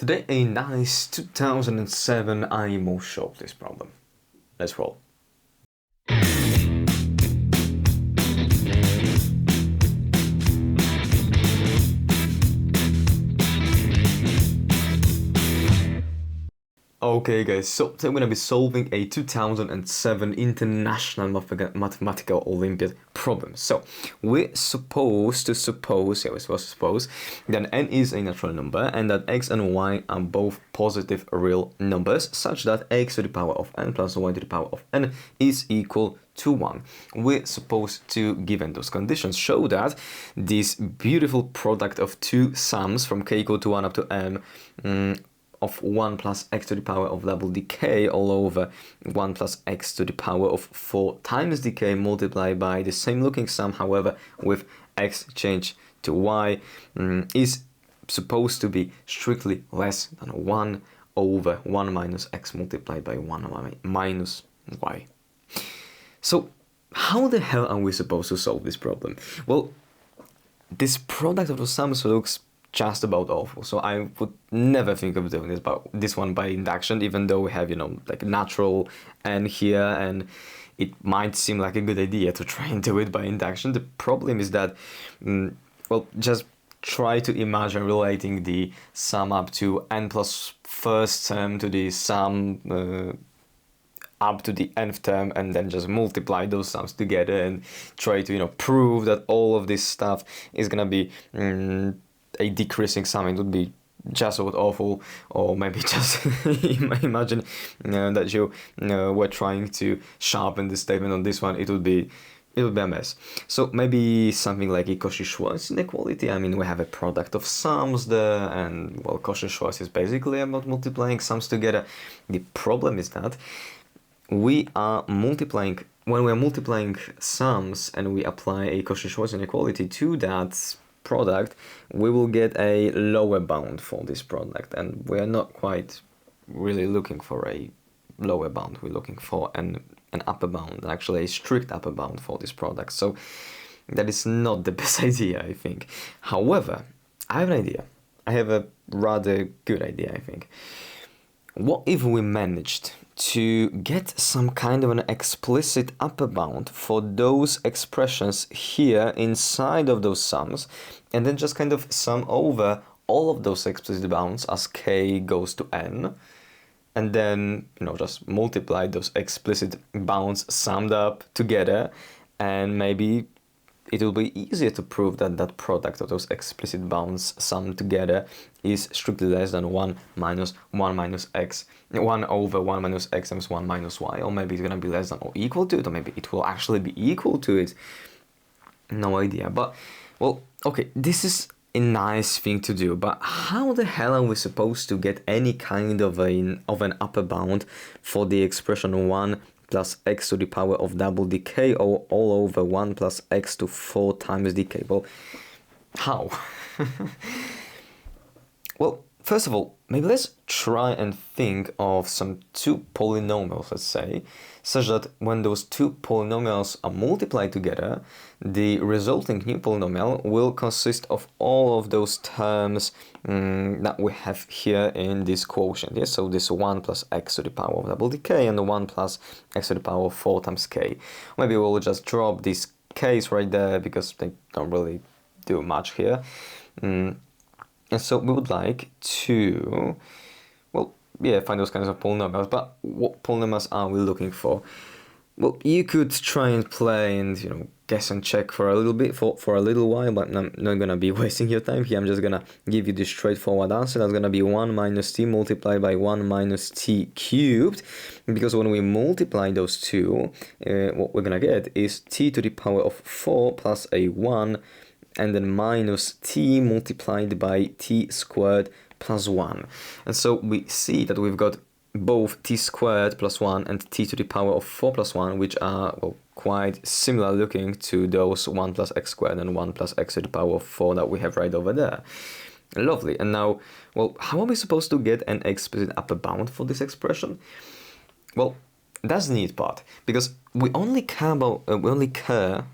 Today a nice 2007 IMO shortlist problem. Let's roll. Okay guys, so today we're going to be solving a 2007 International Mathematical Olympiad problem. So we're supposed to suppose that n is a natural number and that x and y are both positive real numbers such that x to the power of n plus y to the power of n is equal to 1. We're supposed to, given those conditions, show that this beautiful product of two sums from k equal to 1 up to n of 1 plus x to the power of double decay all over 1 plus x to the power of 4 times decay multiplied by the same looking sum, however, with x changed to y, is supposed to be strictly less than 1 over 1 minus x multiplied by 1 minus y. So how the hell are we supposed to solve this problem? Well, this product of the sums looks just about awful, so I would never think of doing this one by induction, even though we have, like natural n here, and it might seem like a good idea to try and do it by induction. The problem is that, well, just try to imagine relating the sum up to n plus first term to the sum up to the nth term, and then just multiply those sums together and try to, prove that all of this stuff is gonna be a decreasing sum. It would be just about awful. Or maybe just imagine that you were trying to sharpen the statement on this one. It would be a mess. So maybe something like a Cauchy-Schwarz inequality. I mean, we have a product of sums there, and well, Cauchy-Schwarz is basically about multiplying sums together. The problem is that we are multiplying, when we're multiplying sums and we apply a Cauchy-Schwarz inequality to that product, we will get a lower bound for this product, and we're not quite really looking for a lower bound. We're looking for an upper bound, actually a strict upper bound for this product. So that is not the best idea, I think. However, I have an idea. I have a rather good idea, I think. What if we managed to get some kind of an explicit upper bound for those expressions here inside of those sums, and then just kind of sum over all of those explicit bounds as k goes to n, and then, just multiply those explicit bounds summed up together, and maybe it will be easier to prove that that product of those explicit bounds summed together is strictly less than 1 minus 1 minus x, 1 over 1 minus x times 1 minus y, or maybe it's going to be less than or equal to it, or maybe it will actually be equal to it. No idea. But, well, okay, this is a nice thing to do, but how the hell are we supposed to get any kind of an upper bound for the expression 1 plus x to the power of double decay or all over 1 plus x to 4 times decay? Well, how? Well, first of all, maybe let's try and think of some two polynomials, let's say, such that when those two polynomials are multiplied together, the resulting new polynomial will consist of all of those terms that we have here in this quotient. Yes? So this 1 plus x to the power of double decay and the 1 plus x to the power of 4 times k. Maybe we'll just drop these k's right there because they don't really do much here. And so we would like to, well, yeah, find those kinds of polynomials. But what polynomials are we looking for? Well, you could try and play and, guess and check for a little bit, for a little while, but I'm not going to be wasting your time here. I'm just going to give you the straightforward answer. That's going to be 1 minus t multiplied by 1 minus t cubed. Because when we multiply those two, what we're going to get is t to the power of 4 plus a 1, and then minus t multiplied by t squared plus 1. And so we see that we've got both t squared plus 1 and t to the power of 4 plus 1, which are, well, quite similar looking to those 1 plus x squared and 1 plus x to the power of 4 that we have right over there. Lovely. And now, well, how are we supposed to get an explicit upper bound for this expression? Well, that's the neat part, because we only care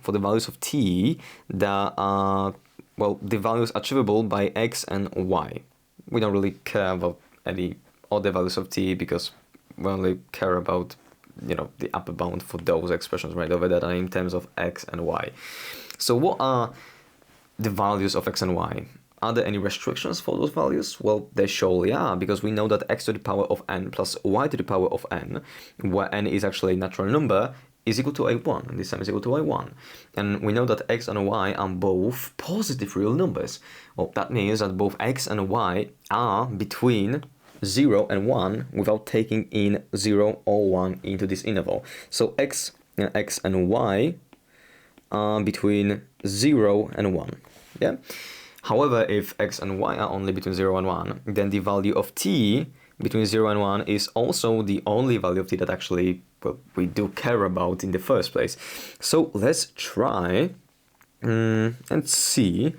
for the values of t that are, well, the values achievable by x and y. we don't really care about any other values of t, because we only care about, you know, the upper bound for those expressions right over there, and in terms of x and y. So what are the values of x and y? Are there any restrictions for those values? Well, there surely are, because we know that x to the power of n plus y to the power of n, where n is actually a natural number, is equal to a1, and this sum is equal to a1. And we know that x and y are both positive real numbers. Well, that means that both x and y are between 0 and 1 without taking in 0 or 1 into this interval. So x and y are between 0 and 1. Yeah. However, if x and y are only between 0 and 1, then the value of t between 0 and 1 is also the only value of t that actually, well, we do care about in the first place. So let's try and see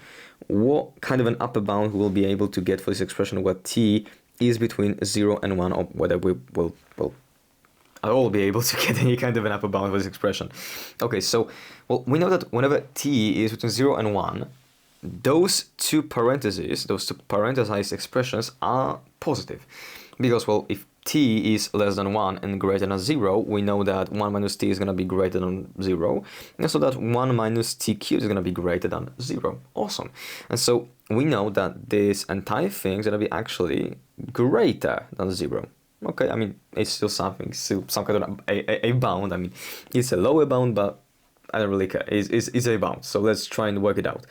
what kind of an upper bound we will be able to get for this expression where t is between 0 and 1, or whether we will at all be able to get any kind of an upper bound for this expression. Okay, so, well, we know that whenever t is between 0 and 1, those two parenthesized expressions are positive. Because, well, if t is less than 1 and greater than 0, we know that 1 minus t is going to be greater than 0. And so that 1 minus t cubed is going to be greater than 0. Awesome. And so we know that this entire thing is going to be actually greater than 0. Okay, I mean, it's still something, still some kind of a bound. I mean, it's a lower bound, but I don't really care. It's a bound. So let's try and work it out.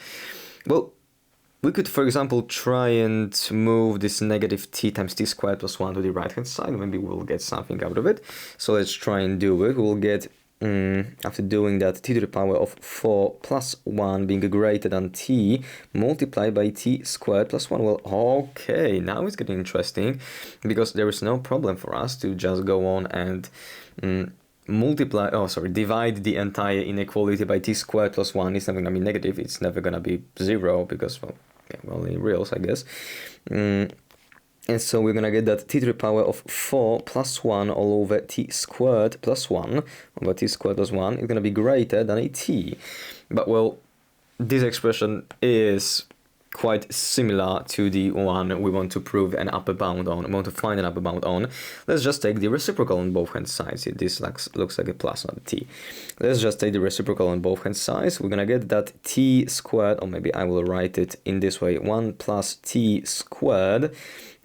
Well, we could, for example, try and move this negative t times t squared plus 1 to the right-hand side. Maybe we'll get something out of it. So let's try and do it. We'll get, after doing that, t to the power of 4 plus 1 being greater than t multiplied by t squared plus 1. Well, okay, now it's getting interesting, because there is no problem for us to just go on and divide the entire inequality by t squared plus 1. It's never going to be negative. It's never going to be 0, because, well, in reals, I guess. And so we're going to get that t to the power of 4 plus 1 all over t squared plus 1 over t squared plus 1 is going to be greater than a t. But, well, this expression is quite similar to the one we want to prove an upper bound on, we want to find an upper bound on. Let's just take the reciprocal on both hand sides. This looks like a plus, not a t. Let's just take the reciprocal on both hand sides. We're gonna get that t squared, or maybe I will write it in this way, 1 plus t squared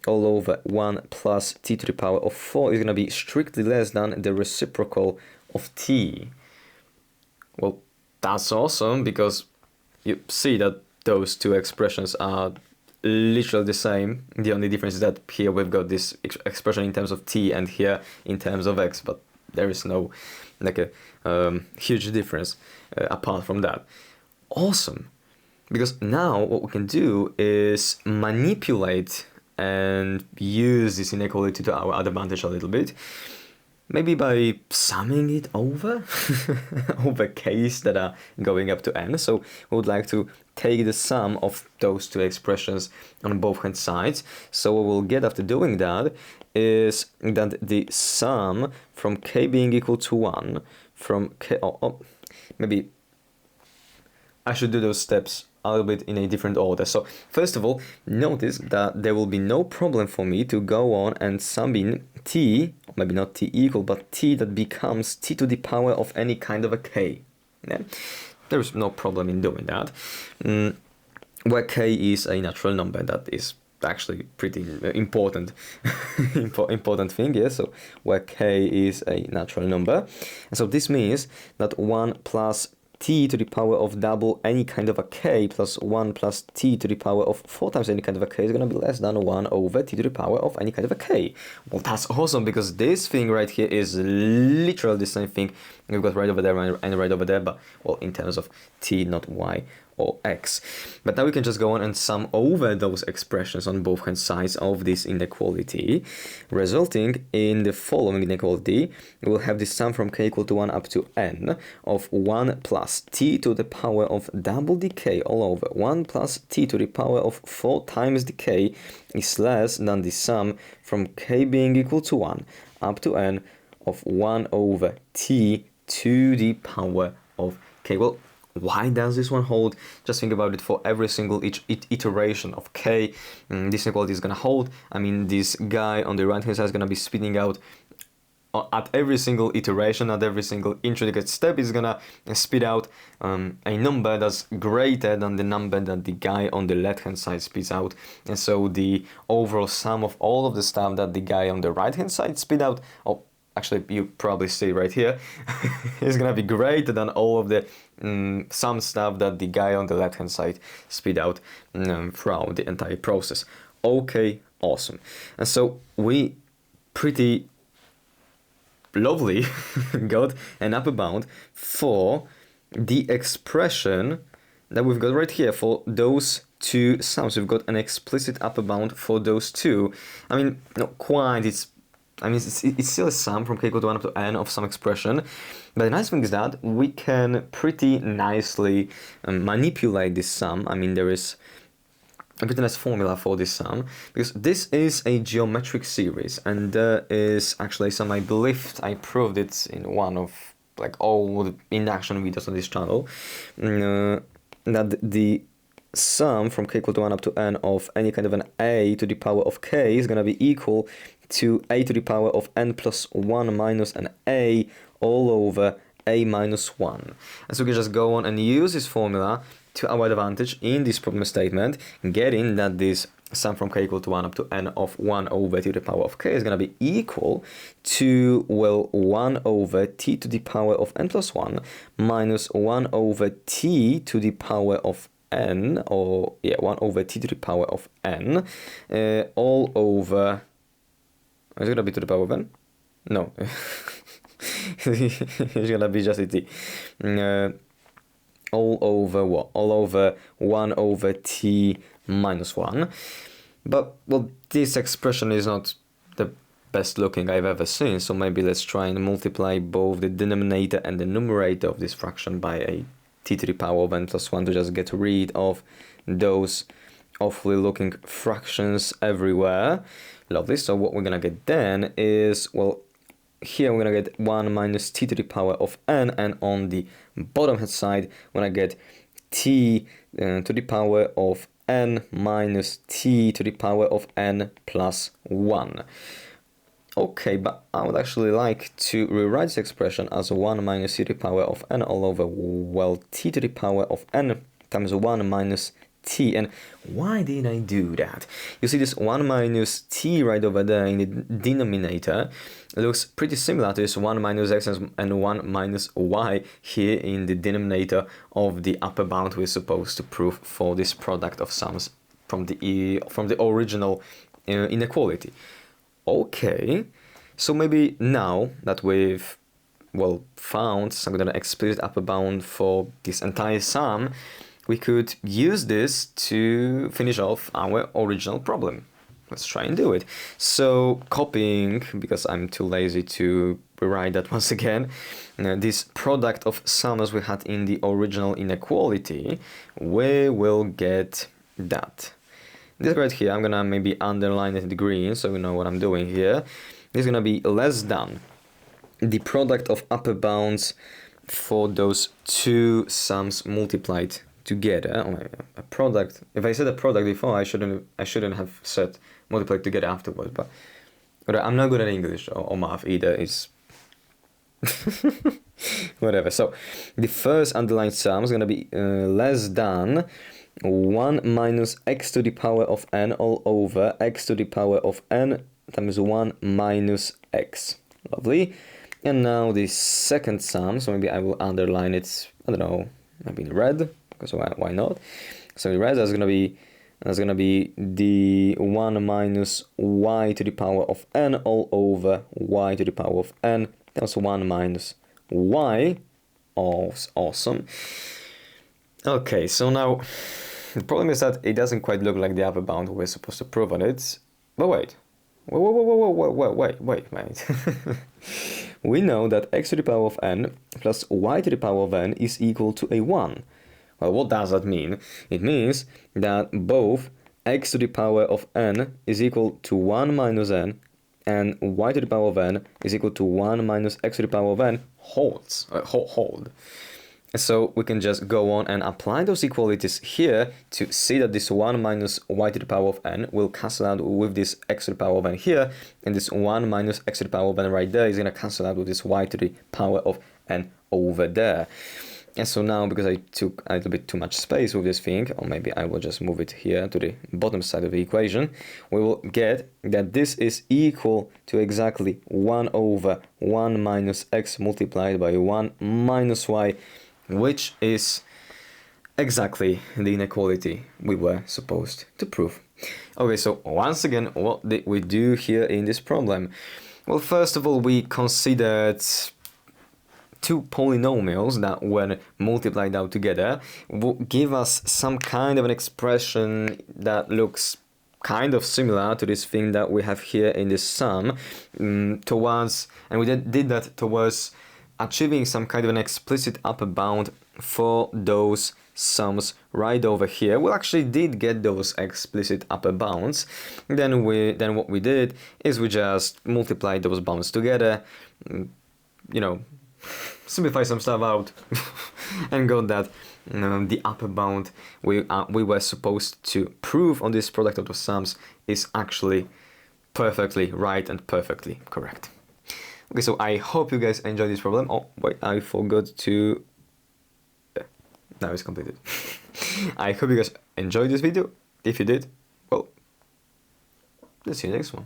all over 1 plus t to the power of 4 is gonna be strictly less than the reciprocal of t. Well, that's awesome, because you see that those two expressions are literally the same. The only difference is that here we've got this expression in terms of t and here in terms of x, but there is no like a huge difference apart from that. Awesome, because now what we can do is manipulate and use this inequality to our advantage a little bit. Maybe by summing it over, over k's that are going up to n. So we would like to take the sum of those two expressions on both hand sides. So what we'll get after doing that is that the sum from k being equal to 1, from k, maybe I should do those steps a little bit in a different order. So first of all, notice that there will be no problem for me to go on and sum in t, or maybe not t equal, but t that becomes t to the power of any kind of a k. Yeah? There is no problem in doing that. Where k is a natural number, that is actually pretty important important thing, yeah? So where k is a natural number. And so this means that 1 plus t to the power of double any kind of a k plus 1 plus t to the power of 4 times any kind of a k is going to be less than 1 over t to the power of any kind of a k. Well, that's awesome, because this thing right here is literally the same thing we've got right over there and right over there, but, well, in terms of t, not y or x. But now we can just go on and sum over those expressions on both hand sides of this inequality, resulting in the following inequality. We'll have the sum from k equal to 1 up to n of 1 plus t to the power of double the k all over 1 plus t to the power of 4 times the k is less than the sum from k being equal to 1 up to n of 1 over t to the power of k. Well, Why does this one hold? Just think about it. For every single iteration of k, this inequality is going to hold. I mean, this guy on the right hand side is going to be spitting out at every single iteration, at every single intricate step, is gonna spit out a number that's greater than the number that the guy on the left hand side spits out. And so the overall sum of all of the stuff that the guy on the right hand side spit out, oh, actually you probably see right here, is gonna be greater than all of the some stuff that the guy on the left hand side spit out throughout the entire process. Okay, awesome. And so we pretty lovely got an upper bound for the expression that we've got right here for those two sums. We've got an explicit upper bound for those two. I mean, not quite, it's still a sum from k equal to 1 up to n of some expression, but the nice thing is that we can pretty nicely manipulate this sum. I mean, there is a pretty nice formula for this sum, because this is a geometric series, and there is actually some, I believe I proved it in one of like all the induction videos on this channel, that the sum from k equal to 1 up to n of any kind of an a to the power of k is going to be equal to a to the power of n plus 1 minus an a all over a minus 1. And so we can just go on and use this formula to our advantage in this problem statement, getting that this sum from k equal to 1 up to n of 1 over t to the power of k is going to be equal to, well, 1 over t to the power of n plus 1 minus 1 over t to the power of n, or yeah, 1 over t to the power of n, all over, is it going to be to the power of n? No. It's going to be just a t. All over what? All over 1 over t minus 1. But, well, this expression is not the best looking I've ever seen, so maybe let's try and multiply both the denominator and the numerator of this fraction by a t to the power of n plus 1 to just get rid of those awfully looking fractions everywhere. Lovely. So what we're gonna get then is, well, here we're going to get 1 minus t to the power of n, and on the bottom hand side we're going to get t to the power of n minus t to the power of n plus 1. Okay, but I would actually like to rewrite this expression as 1 minus t to the power of n all over, well, t to the power of n times 1 minus t. And why did I do that? You see this 1 minus t right over there in the denominator looks pretty similar to this 1 minus x and 1 minus y here in the denominator of the upper bound we're supposed to prove for this product of sums from the original inequality. Okay, so maybe now that we've, well, found some kind of explicit upper bound for this entire sum, we could use this to finish off our original problem. Let's try and do it. So copying, because I'm too lazy to rewrite that once again, this product of sums we had in the original inequality, we will get that. This right here, I'm gonna maybe underline it in green so we know what I'm doing here. This is gonna be less than the product of upper bounds for those two sums multiplied together. A product. If I said a product before, I shouldn't have said multiplied together afterwards. But I'm not good at English or math either. It's whatever. So the first underlined sum is gonna be less than 1 minus x to the power of n all over x to the power of n times 1 minus x. Lovely. And now the second sum, so maybe I will underline it, I don't know, maybe in red, because why not? So in red that's gonna be the 1 minus y to the power of n all over y to the power of n. That's 1 minus y. Oh, awesome. Okay, so now the problem is that it doesn't quite look like the upper bound we're supposed to prove on it. But wait. Wait, mate. We know that x to the power of n plus y to the power of n is equal to a 1. Well, what does that mean? It means that both x to the power of n is equal to 1 minus n and y to the power of n is equal to 1 minus x to the power of n hold. So we can just go on and apply those equalities here to see that this 1 minus y to the power of n will cancel out with this x to the power of n here, and this 1 minus x to the power of n right there is going to cancel out with this y to the power of n over there. And so now, because I took a little bit too much space with this thing, or maybe I will just move it here to the bottom side of the equation, we will get that this is equal to exactly 1 over 1 minus x multiplied by 1 minus y, which is exactly the inequality we were supposed to prove. Okay, so once again, what did we do here in this problem? Well, first of all, we considered two polynomials that, when multiplied out together, will give us some kind of an expression that looks kind of similar to this thing that we have here in this sum, and we did that towards achieving some kind of an explicit upper bound for those sums right over here. We actually did get those explicit upper bounds. Then what we did is we just multiplied those bounds together, simplify some stuff out and got that the upper bound we were supposed to prove on this product of the sums is actually perfectly right and perfectly correct. Okay, so I hope you guys enjoyed this problem. Oh wait, I forgot to... Now it's completed. I hope you guys enjoyed this video. If you did, well, let's see you next one.